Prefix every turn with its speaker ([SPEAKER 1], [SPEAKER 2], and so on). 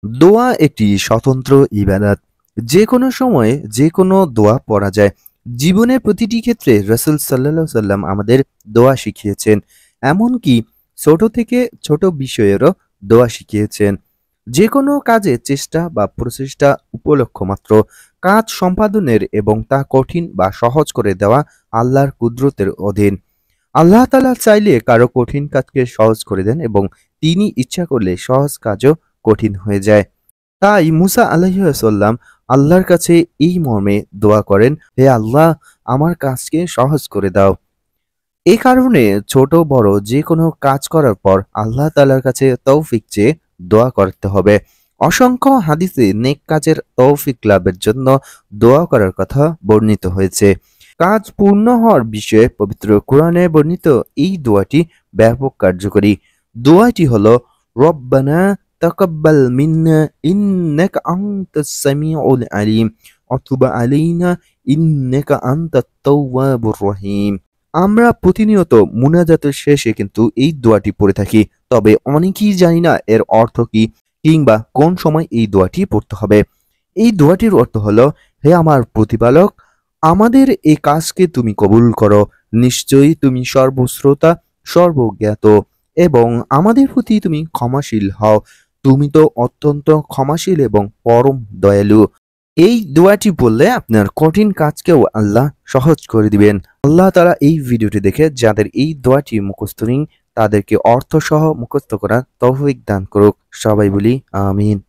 [SPEAKER 1] দোয়া একটি স্বতন্ত্র ইবাদত। যে কোনো সময়ে যে কোনো দোয়া পড়া যায়। জীবনের প্রতিটি ক্ষেত্রে রাসূল সাল্লাল্লাহু আলাইহি সাল্লাম আমাদের দোয়া শিখিয়েছেন। এমনকি ছোট থেকে ছোট বিষয়েরও দোয়া শিখিয়েছেন। যে কোনো কাজে চেষ্টা বা প্রচেষ্টা উপলক্ষ মাত্র। কাজ সম্পাদনের এবং তা কঠিন বা সহজ করে দেওয়া আল্লাহর কুদরতের অধীন। আল্লাহ তাআলা চাইলে কারো কঠিন কাজকে সহজ করে দেন এবং তিনি ইচ্ছা করলে সহজ কাজও কঠিন হয়ে যায়। তাই মুসা আলাইহিসসালাম আল্লাহর কাছে এই মর্মে দোয়া করেন, হে আল্লাহ, আমার কাজকে সহজ করে দাও। এ কারণে ছোট বড় যে কোনো কাজ করার পর আল্লাহ তাআলার কাছে তৌফিক চেয়ে দোয়া করতে হবে। অসংখ্য হাদিসে নেক কাজের তৌফিক লাভের জন্য দোয়া করার কথা বর্ণিত হয়েছে। কাজ পূর্ণ হওয়ার বিষয়ে পবিত্র কোরআনে বর্ণিত এই দোয়াটি ব্যাপক কার্যকরী। দোয়াটি হলো রব্বানা তাকাব্বাল মিন্না ইন্নাকা আনতাস সামিউল আলিম অথবা আলাইনা ইন্নাকা আনতাত তাওয়াবুর রহিম। আমরা প্রতিনিয়ত মুনাজাতের শেষে কিন্তু এই দোয়াটি পড়ে থাকি। তবে অনেকেই জানি না এর অর্থ কি কিংবা কোন সময় এই দোয়াটি পড়তে হবে। এই দোয়াটির অর্থ হলো, হে আমার প্রতিপালক, আমাদের এই কাজকে তুমি কবুল করো। নিশ্চয়ই তুমি সর্বশ্রোতা, সর্বজ্ঞাত এবং আমাদের প্রতি তুমি ক্ষমাশীল হও। তুমি তো অত্যন্ত ক্ষমাশীল এবং পরম দয়ালু। এই দোয়াটি বললে আপনার কঠিন কাজকেও আল্লাহ সহজ করে দিবেন। আল্লাহ তাআলা এই ভিডিওটি দেখে যাদের এই দোয়াটি মুখস্থ নেই তাদেরকে অর্থসহ মুখস্থ করার তৌফিক দান করুক। সবাই বলি আমিন।